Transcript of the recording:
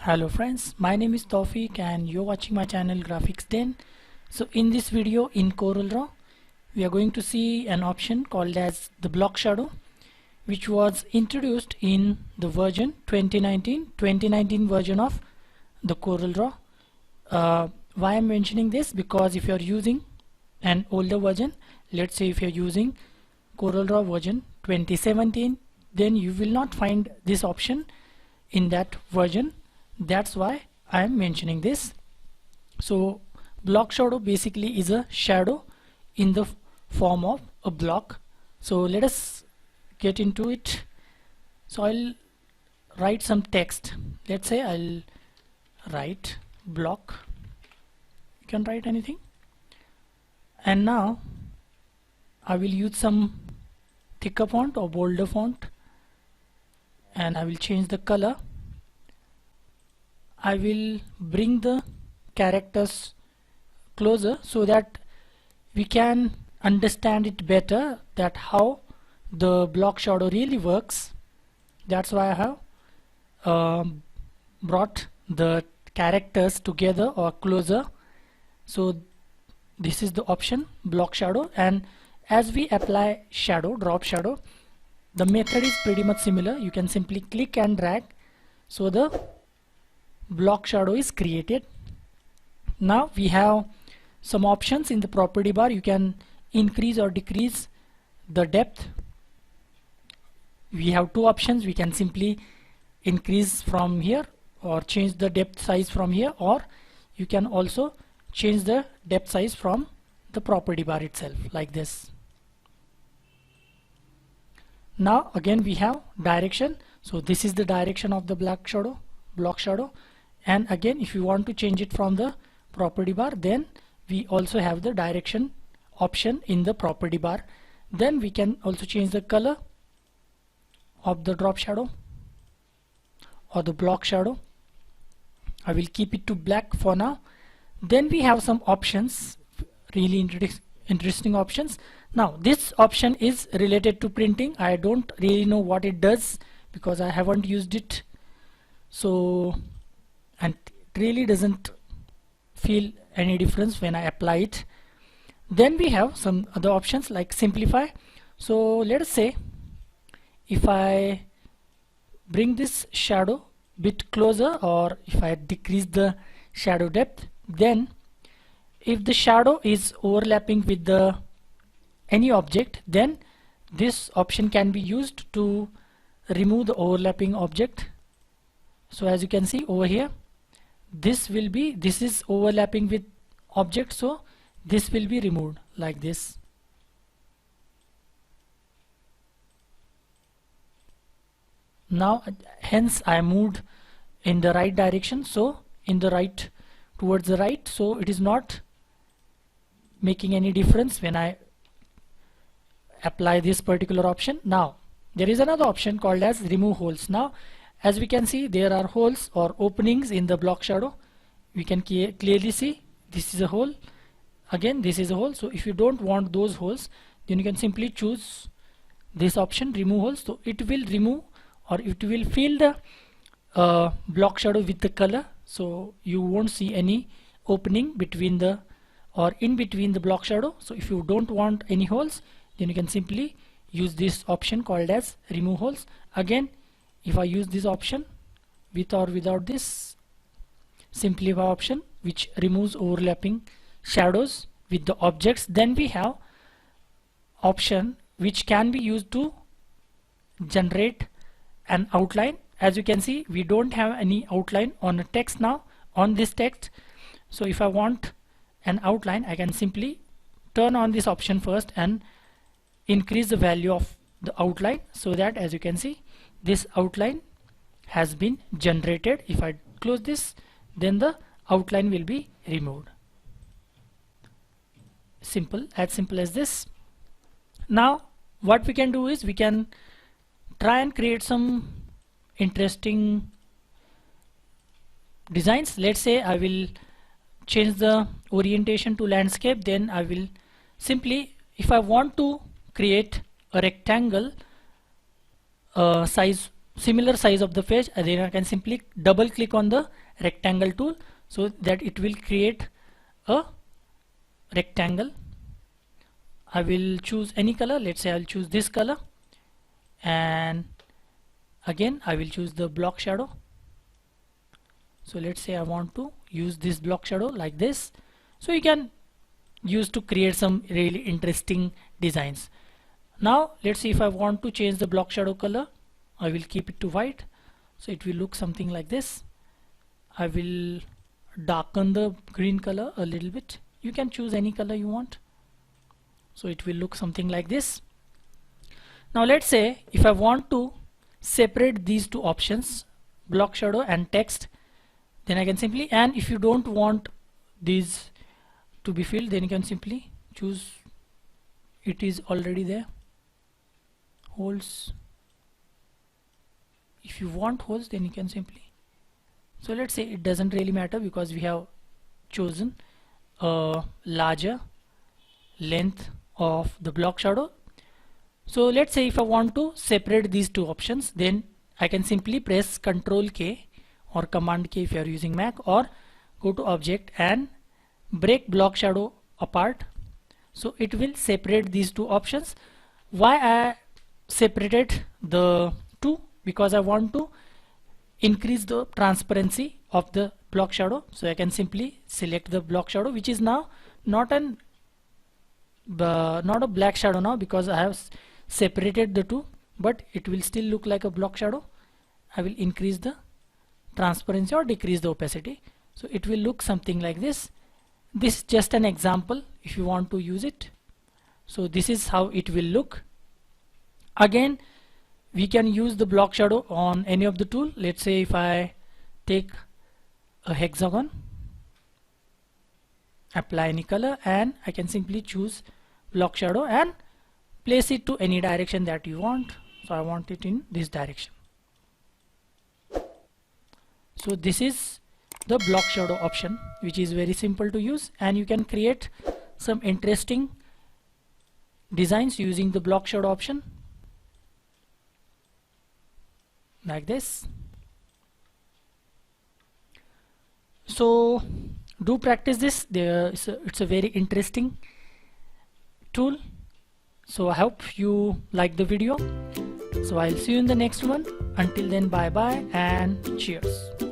Hello friends, my name is Tawfiq and you're watching my channel Graphics Den. So in this video in CorelDRAW we are going to see an option called as the block shadow, which was introduced in the version 2019 version of the CorelDRAW. Why I'm mentioning this? Because if you're using an older version, let's say if you're using CorelDRAW version 2017, then you will not find this option in that version. That's why I am mentioning this. So block shadow basically is a shadow in the form of a block. So let us get into it. So I'll write some text. Let's say I'll write block. You can write anything. And now I will use some thicker font or bolder font, and I will change the color. I will bring the characters closer so that we can understand it better, that how the block shadow really works. That's why I have brought the characters together or closer. So this is the option block shadow, and as we apply shadow, drop shadow, the method is pretty much similar. You can simply click and drag, so the block shadow is created. Now we have some options in the property bar. You can increase or decrease the depth. We have two options. We can simply increase from here or change the depth size from here, or you can also change the depth size from the property bar itself, like this. Now again we have direction. So this is the direction of the block shadow. And again, if you want to change it from the property bar, then we also have the direction option in the property bar. Then we can also change the color of the drop shadow or the block shadow. I will keep it to black for now. Then we have some options, really interesting options. Now this option is related to printing. I don't really know what it does because I haven't used it. So, and it really doesn't feel any difference when I apply it. Then we have some other options like simplify. So let us say if I bring this shadow bit closer, or if I decrease the shadow depth, then if the shadow is overlapping with the any object, then this option can be used to remove the overlapping object. So as you can see over here, this is overlapping with object, so this will be removed like this. Now hence I moved in the right direction, so in the right, towards the right, so it is not making any difference when I apply this particular option. Now there is another option called as remove holes. Now as we can see, there are holes or openings in the block shadow. We can clearly see this is a hole, again this is a hole. So if you don't want those holes, then you can simply choose this option, remove holes. So it will remove, or it will fill the block shadow with the color, so you won't see any opening between the or in between the block shadow. So if you don't want any holes, then you can simply use this option called as remove holes. Again, if I use this option with or without this simplify option, which removes overlapping shadows with the objects, then we have option which can be used to generate an outline. As you can see, we don't have any outline on a text now, on this text. So if I want an outline, I can simply turn on this option first and increase the value of the outline, so that as you can see, this outline has been generated. If I close this, then the outline will be removed. Simple, as simple as this. Now what we can do is we can try and create some interesting designs. Let's say I will change the orientation to landscape. Then I will simply, if I want to create a rectangle size similar size of the page, then I can simply double click on the rectangle tool so that it will create a rectangle. I will choose any color. Let's say I'll choose this color, and again I will choose the block shadow. So let's say I want to use this block shadow like this. So you can use to create some really interesting designs. Now let's see if I want to change the block shadow color. I will keep it to white, so it will look something like this. I will darken the green color a little bit. You can choose any color you want, so it will look something like this. Now let's say if I want to separate these two options, block shadow and text, then I can simply, and if you don't want these to be filled, then you can simply choose it is already there, holes. If you want holes, then you can simply, so let's say it doesn't really matter because we have chosen a larger length of the block shadow. So let's say if I want to separate these two options, then I can simply press Ctrl K or Command K if you are using Mac, or go to object and break block shadow apart. So it will separate these two options. Why I separated the two? Because I want to increase the transparency of the block shadow. So I can simply select the block shadow, which is now not a black shadow now because I have separated the two, but it will still look like a block shadow. I will increase the transparency or decrease the opacity, so it will look something like this. This is just an example if you want to use it. So this is how it will look. Again, we can use the block shadow on any of the tool. Let's say if I take a hexagon, apply any color, and I can simply choose block shadow and place it to any direction that you want. So I want it in this direction. So this is the block shadow option, which is very simple to use, and you can create some interesting designs using the block shadow option like this. So do practice this. It's a very interesting tool. So I hope you like the video. So I'll see you in the next one. Until then, bye bye and cheers.